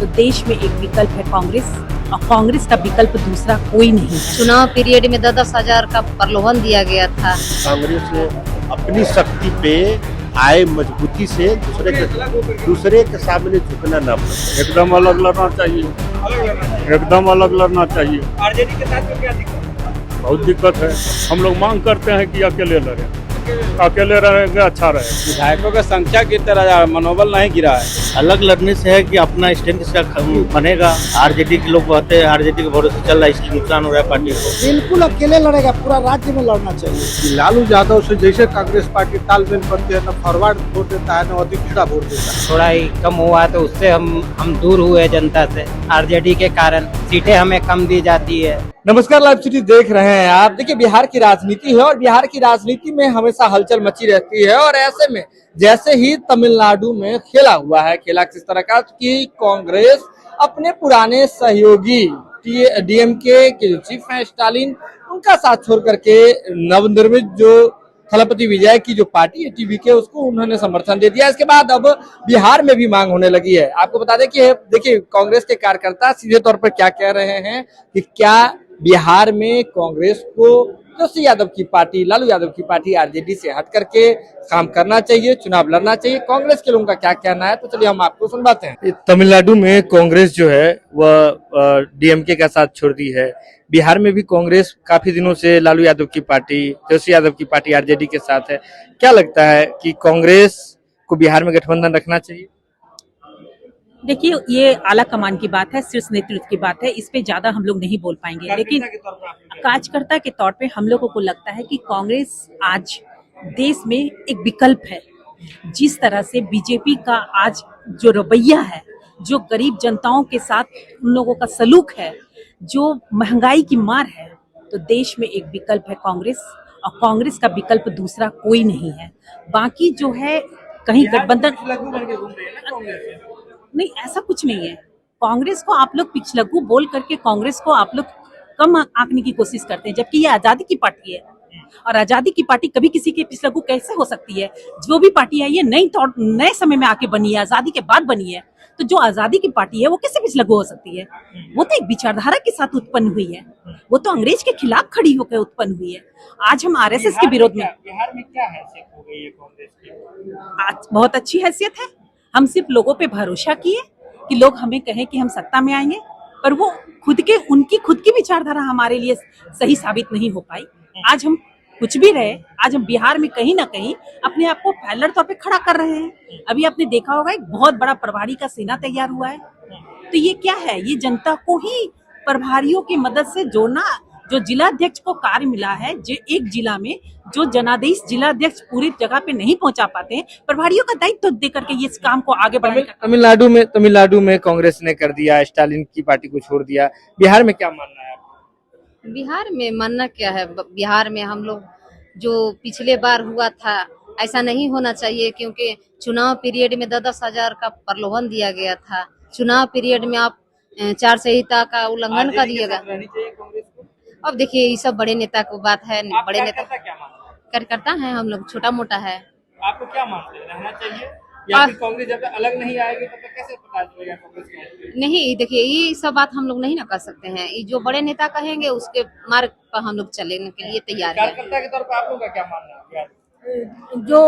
तो देश में एक विकल्प है कांग्रेस, और कांग्रेस का विकल्प दूसरा कोई नहीं है। चुनाव पीरियड में 10,000 का प्रलोभन दिया गया था। कांग्रेस ने अपनी शक्ति पे आए मजबूती से दूसरे के सामने झुकना ना पड़े। एकदम अलग लड़ना चाहिए, एकदम अलग लड़ना चाहिए। आरजेडी के साथ में क्या दिक्कत है? बहुत दिक्कत है। हम लोग मांग करते हैं कि अकेले लड़े, अकेले रहेंगे अच्छा रहे। विधायकों की संख्या की तरह मनोबल नहीं गिरा है। अलग लड़ने से है कि अपना स्टैंड इसका बनेगा। आरजेडी के लोग कहते हैं आरजेडी के भरोसे चल रहा है, इसलिए नुकसान हो रहा है पार्टी को। बिल्कुल अकेले लड़ेगा, पूरा राज्य में लड़ना चाहिए। लालू यादव से जैसे कांग्रेस पार्टी तालमेल करती है, न फॉरवर्ड वोट देता है, न अतिरिक्त वोट देता है। थोड़ा ही कम हुआ तो उससे हम दूर हुए जनता से। आरजेडी के कारण सीटें हमें कम दी जाती है। नमस्कार, लाइव सिटी देख रहे हैं आप। देखिए, बिहार की राजनीति है और बिहार की राजनीति में हमेशा हलचल मची रहती है। और ऐसे में जैसे ही तमिलनाडु में खेला हुआ है, खेला किस तरह का कि कांग्रेस अपने पुराने सहयोगी डीएमके के जो चीफ हैं स्टालिन, उनका साथ छोड़ करके नवनिर्मित जो थलपति विजय की जो पार्टी है टीवीके, उसको उन्होंने समर्थन दे दिया। इसके बाद अब बिहार में भी मांग होने लगी है। आपको बता दें कि देखिए, कांग्रेस के कार्यकर्ता सीधे तौर पर क्या कह रहे हैं कि क्या बिहार में कांग्रेस को जोशी यादव की पार्टी, लालू यादव की पार्टी आरजेडी से हट करके काम करना चाहिए, चुनाव लड़ना चाहिए। कांग्रेस के लोगों का क्या कहना है, तो चलिए हम आपको सुनवाते हैं। तमिलनाडु में कांग्रेस जो है वह डीएमके का साथ छोड़ दी है। बिहार में भी कांग्रेस काफी दिनों से लालू यादव की पार्टी, जोशी यादव की पार्टी आरजेडी के साथ है। क्या लगता है कि कांग्रेस को बिहार में गठबंधन रखना चाहिए? देखिए, ये आला कमान की बात है, शीर्ष नेतृत्व की बात है, इस पे ज्यादा हम लोग नहीं बोल पाएंगे। लेकिन कार्यकर्ता के तौर पे हम लोगों को लगता है कि कांग्रेस आज देश में एक विकल्प है। जिस तरह से बीजेपी का आज जो रवैया है, जो गरीब जनताओं के साथ उन लोगों का सलूक है, जो महंगाई की मार है, तो देश में एक विकल्प है कांग्रेस, और कांग्रेस का विकल्प दूसरा कोई नहीं है। बाकी जो है कहीं गठबंधन नहीं, ऐसा कुछ नहीं है। कांग्रेस को आप लोग पिछलग्गू बोल करके कांग्रेस को आप लोग कम आंकने की कोशिश करते हैं, जबकि ये आजादी की पार्टी है। और आजादी की पार्टी कभी किसी के पिछलग्गू कैसे हो सकती है? जो भी पार्टी है ये नए समय में आके बनी है, आजादी के बाद बनी है। तो जो आजादी की पार्टी है वो कैसे पिछलग्गू हो सकती है? वो तो एक विचारधारा के साथ उत्पन्न हुई है, वो तो अंग्रेज के खिलाफ खड़ी होकर उत्पन्न हुई है। आज हम आरएसएस के विरोध में, बिहार में क्या हैसियत हो गई है कांग्रेस की? आज बहुत अच्छी हैसियत है। हम सिर्फ लोगों पे भरोसा किए कि लोग हमें कहें कि हम सत्ता में आएंगे, पर वो उनकी खुद की विचारधारा हमारे लिए सही साबित नहीं हो पाई। आज हम कुछ भी रहे, आज हम बिहार में कहीं ना कहीं अपने आप को फैलर तौर पे खड़ा कर रहे हैं। अभी आपने देखा होगा, एक बहुत बड़ा प्रभारी का सेना तैयार हुआ है। तो ये क्या है? ये जनता को ही प्रभारियों की मदद से जोड़ना। जो जिलाध्यक्ष को कार्य मिला है, जो एक जिला में जो जनादेश जिलाध्यक्ष पूरी जगह पे नहीं पहुंचा पाते हैं, प्रभारियों का दायित्व दे करके ये इस काम को आगे बढ़ाने का। तमिलनाडु में कांग्रेस ने कर दिया, स्टालिन की पार्टी को छोड़ दिया। बिहार में क्या मानना है आपका? बिहार में मानना क्या है? बिहार में हम लोग जो पिछले बार हुआ था ऐसा नहीं होना चाहिए, क्योंकि चुनाव पीरियड में 10,000 का प्रलोभन दिया गया था। चुनाव पीरियड में आप आचार संहिता का उल्लंघन करिएगा। अब देखिए, ये सब बड़े नेता को बात है। बड़े नेता कार्यकर्ता है, हम लोग छोटा मोटा है। आपको क्या मानते हैं, रहना चाहिए या फिर कांग्रेस जब तक अलग नहीं आएगी तब तक कैसे पता चलेगा कांग्रेस क्या? नहीं, देखिए, ये सब बात हम लोग नहीं ना कर सकते हैं। ये जो बड़े नेता कहेंगे उसके मार्ग पर हम लोग चलने के लिए तैयार है। कार्यकर्ता के तौर पर आप लोग का क्या मानना है? जो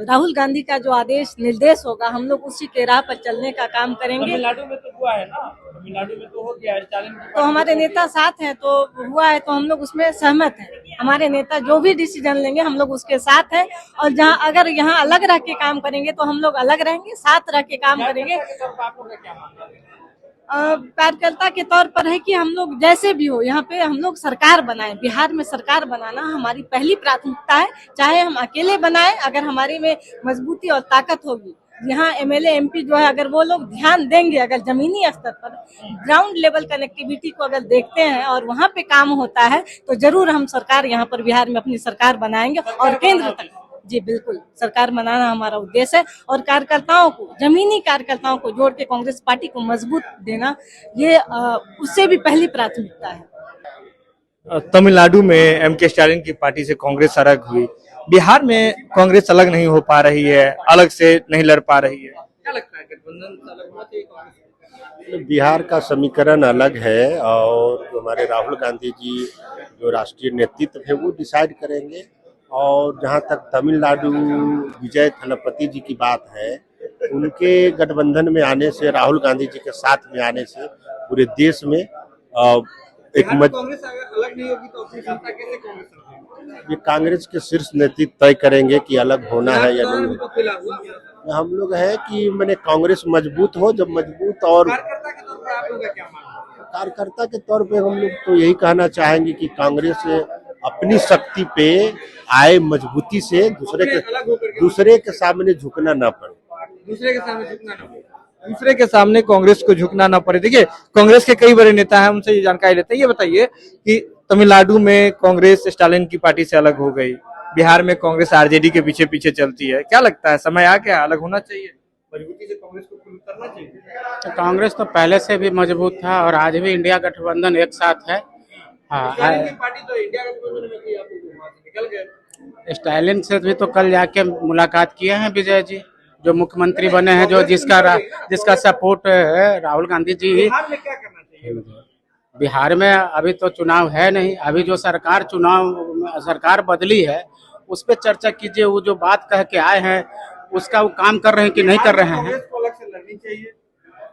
राहुल गांधी का जो आदेश निर्देश होगा, हम लोग उसी के राह पर चलने का काम करेंगे। तमिलनाडु में तो हुआ है ना, तमिलनाडु में तो हो गया, स्टालिन की तो हमारे नेता साथ हैं, तो हुआ है, तो हम लोग उसमें सहमत हैं। हमारे नेता जो भी डिसीजन लेंगे हम लोग उसके साथ हैं। और जहां अगर यहाँ अलग रह के काम करेंगे तो हम लोग अलग रहेंगे, साथ रह के काम करेंगे। आप लोग का क्या मानना है? कार्यकर्ता के तौर पर है कि हम लोग जैसे भी हो यहाँ पे हम लोग सरकार बनाएं। बिहार में सरकार बनाना हमारी पहली प्राथमिकता है, चाहे हम अकेले बनाएं। अगर हमारी में मजबूती और ताकत होगी, यहाँ एमएलए एमपी जो है, अगर वो लोग ध्यान देंगे, अगर जमीनी स्तर पर ग्राउंड लेवल कनेक्टिविटी को अगर देखते हैं और वहाँ पे काम होता है, तो जरूर हम सरकार यहाँ पर बिहार में अपनी सरकार बनाएंगे। और केंद्र तक, जी बिल्कुल, सरकार बनाना हमारा उद्देश्य है। और कार्यकर्ताओं को, जमीनी कार्यकर्ताओं को जोड़ के कांग्रेस पार्टी को मजबूत देना, ये उससे भी पहली प्राथमिकता है। तमिलनाडु में एमके स्टालिन की पार्टी से कांग्रेस अलग हुई, बिहार में कांग्रेस अलग नहीं हो पा रही है, अलग से नहीं लड़ पा रही है। क्या लगता है, गठबंधन अलग होना चाहिए कांग्रेस? बिहार का समीकरण अलग है और जो हमारे राहुल गांधी जी जो राष्ट्रीय नेतृत्व है वो डिसाइड करेंगे। और जहाँ तक तमिलनाडु विजय थलपति जी की बात है, उनके गठबंधन में आने से, राहुल गांधी जी के साथ में आने से पूरे देश में एक कांग्रेस अगर अलग नहीं होगी तो अपनी सत्ता कैसे कांग्रेस रखेगी? ये कांग्रेस के शीर्ष नेतृत्व तय करेंगे कि अलग होना है या नहीं। तो खुला हुआ हम लोग है कि मैंने कांग्रेस मजबूत हो, जब मजबूत और कार्यकर्ता के तौर पर आप लोग का क्या मानना है? कार्यकर्ता के तौर पे हम लोग तो यही कहना चाहेंगे कि कांग्रेस अपनी शक्ति पे आए, मजबूती से दूसरे के सामने झुकना ना पड़े। दूसरे के सामने झुकना ना पड़े, दूसरे के सामने कांग्रेस को झुकना ना पड़े। देखिए, कांग्रेस के कई बड़े नेता हैं, उनसे ये जानकारी लेते हैं। ये बताइए कि तमिलनाडु में कांग्रेस स्टालिन की पार्टी से अलग हो गई, बिहार में कांग्रेस आरजेडी के पीछे पीछे चलती है, क्या लगता है समय आ गया, अलग होना चाहिए, मजबूती से कांग्रेस को उतरना चाहिए? तो कांग्रेस तो पहले से भी मजबूत था और आज भी इंडिया गठबंधन एक साथ है। स्टालिन की पार्टी तो इंडिया गठबंधन में थी, आप लोग वहां से निकल गए। स्टालिन से भी तो कल जाके मुलाकात किए हैं विजय जी, जो मुख्यमंत्री बने हैं, जो जिसका सपोर्ट है राहुल गांधी जी। बिहार में क्या करना चाहिए? बिहार में अभी तो चुनाव है नहीं, अभी जो सरकार बदली है उस पर चर्चा कीजिए। वो जो बात कह के आए हैं उसका वो काम कर रहे हैं कि नहीं कर रहे हैं। कांग्रेस को अलग से लड़नी चाहिए।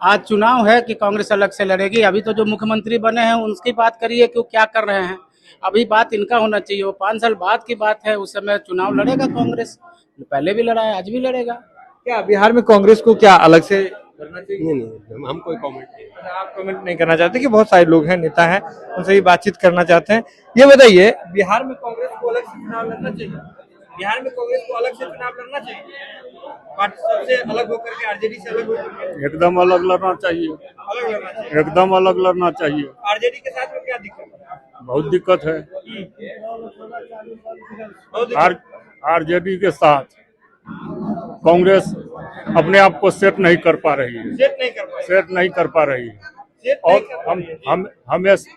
आज चुनाव है कि कांग्रेस अलग से लड़ेगी। अभी तो जो मुख्यमंत्री बने हैं उनकी बात करिए कि वो क्या कर रहे हैं। अभी बात इनका होना चाहिए, वो 5 साल बाद की बात है, उस समय चुनाव लड़ेगा कांग्रेस, पहले भी लड़ा है, आज भी लड़ेगा। क्या बिहार में कांग्रेस को क्या अलग से करना चाहिए? नहीं, हम कोई कमेंट नहीं। आप कमेंट नहीं करना चाहते? कि बहुत सारे लोग हैं, नेता हैं, उनसे ही बातचीत करना चाहते हैं। ये बताइए, बिहार में कांग्रेस को अलग से चुनाव लड़ना चाहिए? बिहार में कांग्रेस को अलग से चुनाव लड़ना चाहिए, पार्टी सबसे अलग होकर के, आरजेडी से अलग होकर के? एकदम अलग लड़ना चाहिए, अलग लड़ना चाहिए, एकदम अलग लड़ना चाहिए। आरजेडी के साथ में क्या दिक्कत है? बहुत दिक्कत है। बहुत दिक्कत। आरजेडी के साथ कांग्रेस अपने आप को सेट नहीं कर पा रही है, सेट नहीं कर पाए, सेट नहीं कर पा रही है। सेट नहीं और कर पाए। हम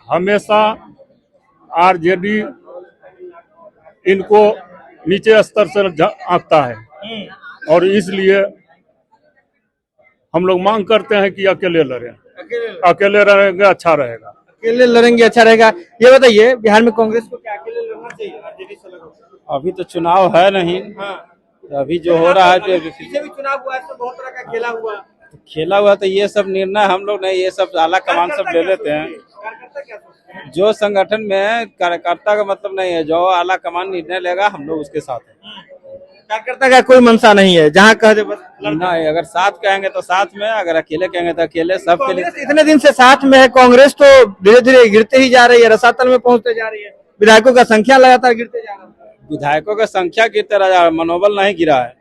हमेशा आरजेडी इनको नीचे स्तर से आंकता है और इसलिए हम लोग मांग करते हैं कि अकेले लड़ें, अकेले रहेंगे अच्छा रहेगा। अकेले लड़ेंगे अच्छा रहेगा। ये बताइए, बिहार में कांग्रेस को क्या अकेले लड़ना चाहिए, आरजेडी से अलग? अभी तो चुनाव है नहीं, हाँ, तो अभी जो हो रहा है, जो पीछे भी चुनाव हुआ है, तो बहुत तरह का खेला हुआ, खेला हुआ, तो ये सब निर्णय हम लोग नहीं, ये सब आला कमान सब ले लेते हैं। कार्यकर्ता क्या सोचते हैं? जो संगठन में कार्यकर्ता का मतलब नहीं है, जो आला कमान निर्णय लेगा हम लोग उसके साथ हैं। कार्यकर्ता का कोई मनसा नहीं है, जहाँ कह दे बस नहीं, अगर साथ कहेंगे तो साथ में, अगर अकेले कहेंगे तो अकेले, सबके लिए। कांग्रेस इतने दिन से साथ में है, कांग्रेस तो धीरे धीरे गिरते ही जा रही है, रसातल में पहुंचते जा रही है, विधायकों का संख्या लगातार गिरते जा रहा है। विधायकों का संख्या गिरते रहा है, मनोबल नहीं गिरा है,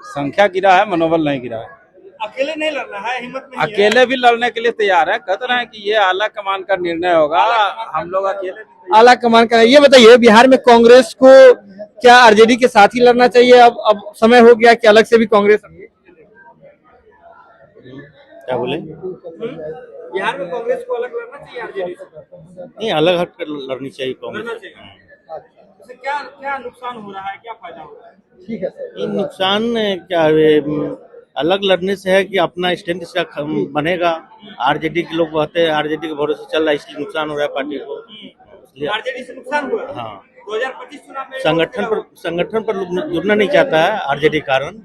संख्या गिरा है, मनोबल नहीं गिरा है। अकेले नहीं लड़ना है, हिम्मत नहीं है। अकेले भी लड़ने के लिए तैयार है, कहते रहे हैं कि ये आला कमान का निर्णय होगा, हम लोग अकेले आला कमान का। ये बताइए, बिहार में कांग्रेस को क्या आरजेडी के साथ ही लड़ना चाहिए? अब समय हो गया कि अलग से भी कांग्रेस? क्या बोले? बिहार में कांग्रेस को अलग लड़ना चाहिए आरजेडी से? नहीं, अलग हट कर लड़नी चाहिए कांग्रेस। लड़ना चाहिए। इससे क्या क्या नुकसान हो रहा है, क्या फायदा हो रहा है? ठीक है सर। ये नुकसान क्या है, अलग लड़ने से है कि अपना स्टैंड इसका बनेगा। आरजेडी के लोग कहते हैं आरजेडी के भरोसे चल रहा है, इसलिए नुकसान हो रहा है पार्टी को। आरजेडी से नुकसान हुआ? हाँ। 2025 चुनाव में संगठन पर जुड़ना नहीं चाहता है आरजेडी कारण,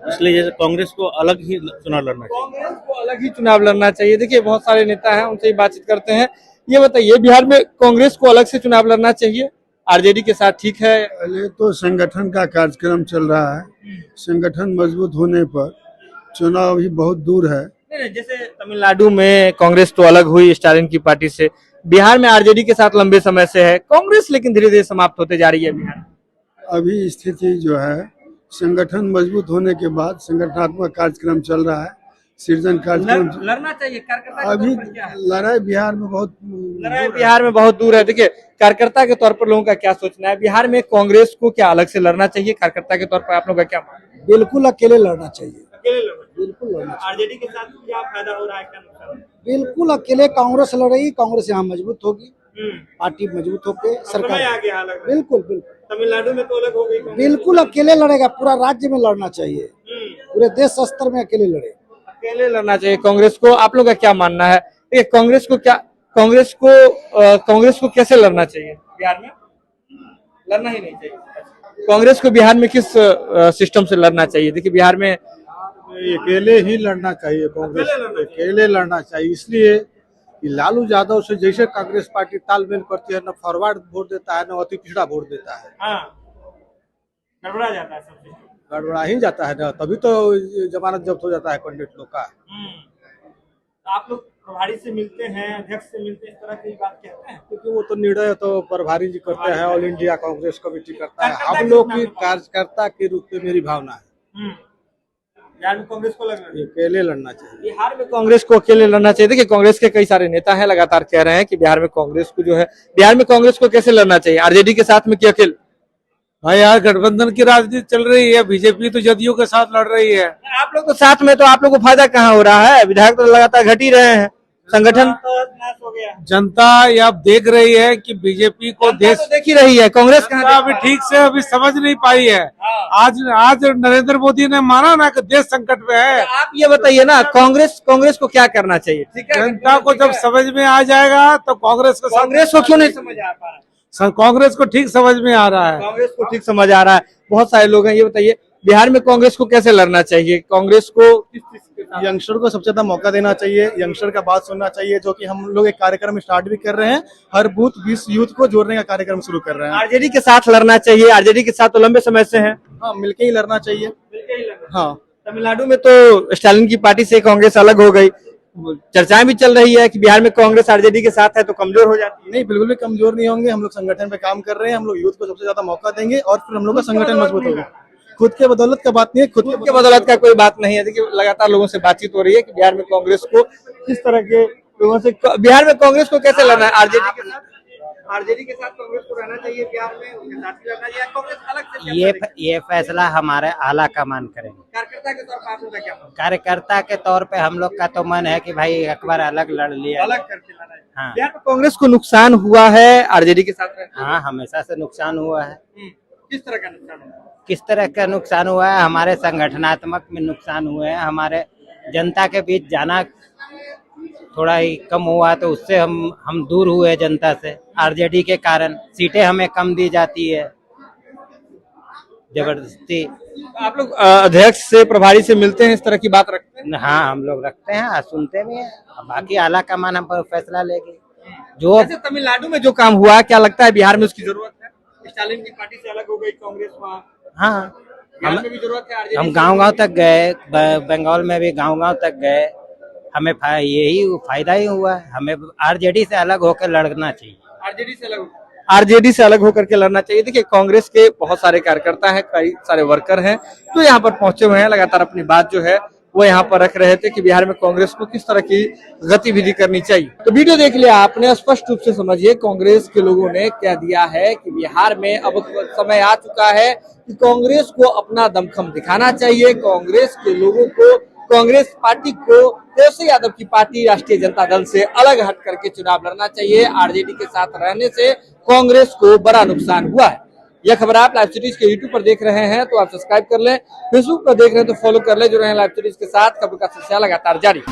इसलिए कांग्रेस को अलग ही चुनाव लड़ना चाहिए। कांग्रेस को अलग ही चुनाव लड़ना चाहिए। देखिए, बहुत सारे नेता हैं, उनसे ही बातचीत करते हैं। ये बताइए, बिहार में कांग्रेस को अलग से चुनाव लड़ना चाहिए, आरजेडी के साथ ठीक है? पहले तो संगठन का कार्यक्रम चल रहा है, संगठन मजबूत होने पर चुनाव ही बहुत दूर है। नहीं, जैसे तमिलनाडु में कांग्रेस तो अलग हुई स्टालिन की पार्टी से, बिहार में आरजेडी के साथ लंबे समय से है कांग्रेस, लेकिन धीरे धीरे समाप्त होते जा रही है बिहार। अभी स्थिति जो है, संगठन मजबूत होने के बाद संगठनात्मक कार्यक्रम चल रहा है, सृजन कार्यक्रम। लड़ना चाहिए कार्यकर्ता। अभी लड़ाई बिहार में बहुत दूर है। देखिए, कार्यकर्ता के तौर पर लोगों का क्या सोचना है, बिहार में कांग्रेस को क्या अलग से लड़ना चाहिए? कार्यकर्ता के तौर पर आप लोगों का क्या मानना है? बिल्कुल अकेले लड़ना चाहिए, अकेले लड़ना, बिल्कुल लड़ना चाहिए। आरजेडी के साथ क्या फायदा हो रहा है, क्या नुकसान? बिल्कुल अकेले कांग्रेस लड़ेगी, कांग्रेस यहाँ मजबूत होगी, पार्टी मजबूत होकर सरकार। बिल्कुल बिल्कुल। तमिलनाडु में तो अलग हो गई। बिल्कुल अकेले लड़ेगा, पूरा राज्य में लड़ना चाहिए, पूरे देश स्तर में अकेले लड़े। अकेले लड़ना चाहिए कांग्रेस को, आप लोग का क्या मानना है? ये कांग्रेस को कैसे लड़ना चाहिए बिहार में? लड़ना ही नहीं चाहिए। कांग्रेस को बिहार में किस सिस्टम से लड़ना चाहिए? देखिए बिहार में अकेले ही लड़ना चाहिए, कांग्रेस अकेले लड़ना चाहिए, इसलिए कि लालू यादव से जैसे कांग्रेस पार्टी तालमेल करती है, न फॉरवर्ड वोट देता है, न अति पिछड़ा वोट देता है। गड़बड़ा जाता है सब कुछ। गड़बड़ा ही जाता है ना, तभी तो जमानत जब्त हो जाता है कैंडिडेट लोग का। आप लोग प्रभारी से मिलते हैं, अध्यक्ष से मिलते हैं, इस तरह की बात कहते हैं? क्योंकि वो तो निर्णय तो प्रभारी जी करते हैं, ऑल इंडिया कांग्रेस कमेटी करता है। हम लोग की कार्यकर्ता के रूप में मेरी भावना है बिहार में कांग्रेस को लड़ना चाहिए। अकेले लड़ना चाहिए। बिहार में कांग्रेस को अकेले लड़ना चाहिए। देखिए कांग्रेस के कई सारे नेता हैं, लगातार कह रहे हैं कि बिहार में कांग्रेस को जो है, बिहार में कांग्रेस को कैसे लड़ना चाहिए? आरजेडी के साथ में कि अकेले? भाई यार गठबंधन की राजनीति चल रही है, बीजेपी तो जदयू के साथ लड़ रही है। आप लोग तो साथ में, तो आप लोग को फायदा कहाँ हो रहा है? विधायक तो लगातार घट ही रहे हैं, संगठन हो गया। जनता ये अब देख रही है कि बीजेपी को देश तो देख ही रही है, कांग्रेस कहाँ अभी ठीक से अभी समझ नहीं पाई है। आज नरेंद्र मोदी ने माना ना कि देश संकट में है। आप ये बताइए ना, कांग्रेस को क्या करना चाहिए? जनता को जब समझ में आ जाएगा तो कांग्रेस को क्यों नहीं समझ आ पा रहा? कांग्रेस को ठीक समझ में आ रहा है। कांग्रेस को ठीक समझ आ रहा है, बहुत सारे लोग हैं। ये बताइए बिहार में कांग्रेस को कैसे लड़ना चाहिए? कांग्रेस को यंगस्टर को सबसे ज्यादा मौका देना चाहिए, यंगस्टर का बात सुनना चाहिए, जो कि हम लोग एक कार्यक्रम स्टार्ट भी कर रहे हैं, हर बूथ 20 यूथ को जोड़ने का कार्यक्रम शुरू कर रहे हैं। आरजेडी के साथ लड़ना चाहिए, आरजेडी के साथ तो लंबे समय से है। हाँ, मिलके ही लड़ना चाहिए। हाँ, तमिलनाडु में तो स्टालिन की पार्टी से कांग्रेस अलग हो गई, चर्चाएं भी चल रही है कि बिहार में कांग्रेस आरजेडी के साथ है तो कमजोर हो जाती है। नहीं, बिल्कुल भी कमजोर नहीं होंगे। हम लोग संगठन पे काम कर रहे हैं, हम लोग यूथ को सबसे ज्यादा मौका देंगे और फिर हम लोग का संगठन मजबूत होगा। खुद के बदौलत का बात नहीं है, खुद के बदौलत का कोई बात नहीं है। देखिए लगातार लोगों से बातचीत हो रही है कि बिहार में कांग्रेस को किस तरह के लोगों से, बिहार में कांग्रेस को कैसे लड़ना है? आरजेडी के साथ कांग्रेस को रहना चाहिए बिहार में, उनके साथ ही लड़ना चाहिए, कांग्रेस अलग से? ये फैसला हमारे आला कमान करेंगे। कार्यकर्ता के तौर पर आप लोग का क्या? कार्यकर्ता के तौर पे हम लोग का तो मन है कि भाई एक बार अलग लड़ लिया, अलग करके लड़ा है। हाँ। बिहार में कांग्रेस को नुकसान हुआ है आरजेडी के साथ? हाँ, हमेशा से नुकसान हुआ है। किस तरह का नुकसान हुआ? किस तरह का नुकसान हुआ है? हमारे संगठनात्मक में नुकसान हुए हैं, हमारे जनता के बीच जाना थोड़ा ही कम हुआ, तो उससे हम दूर हुए जनता से। आरजेडी के कारण सीटें हमें कम दी जाती है जबरदस्ती। आप लोग अध्यक्ष से, प्रभारी से मिलते हैं, इस तरह की बात रखते हैं? हाँ, हम लोग रखते हैं, सुनते भी हैं, बाकी आला कमान हम पर फैसला लेगी। जो जैसे तमिलनाडु में जो काम हुआ, क्या लगता है बिहार में उसकी जरूरत है? स्टालिन की पार्टी से अलग हो गई कांग्रेस वहाँ, हाँ, बिहार में भी जरूरत है आरजेडी? हम गांव-गांव तक गए, बंगाल में भी गांव-गांव तक गए, हमें यही फायदा ही हुआ। हमें आरजेडी से अलग होकर लड़ना चाहिए। आरजेडी से अलग होकर के लड़ना चाहिए। देखिए कांग्रेस के बहुत सारे कार्यकर्ता हैं, कई सारे वर्कर हैं जो यहाँ पर पहुंचे हुए हैं, लगातार अपनी बात जो है वो यहाँ पर रख रहे थे कि बिहार में कांग्रेस को किस तरह की गतिविधि करनी चाहिए। तो वीडियो देख लिया आपने, स्पष्ट रूप से समझिए कांग्रेस के लोगों ने क्या दिया है कि बिहार में अब समय आ चुका है कि कांग्रेस को अपना दमखम दिखाना चाहिए। कांग्रेस के लोगों को, कांग्रेस पार्टी को तेजस्वी यादव की पार्टी राष्ट्रीय जनता दल से अलग हट करके चुनाव लड़ना चाहिए। आरजेडी के साथ रहने से कांग्रेस को बड़ा नुकसान हुआ है। यह खबर आप लाइव सिटीज के यूट्यूब पर देख रहे हैं तो आप सब्सक्राइब कर लें, फेसबुक पर देख रहे हैं तो फॉलो कर लें। जो रहे लाइव सिटीज के साथ, खबर का सिलसिला लगातार जारी।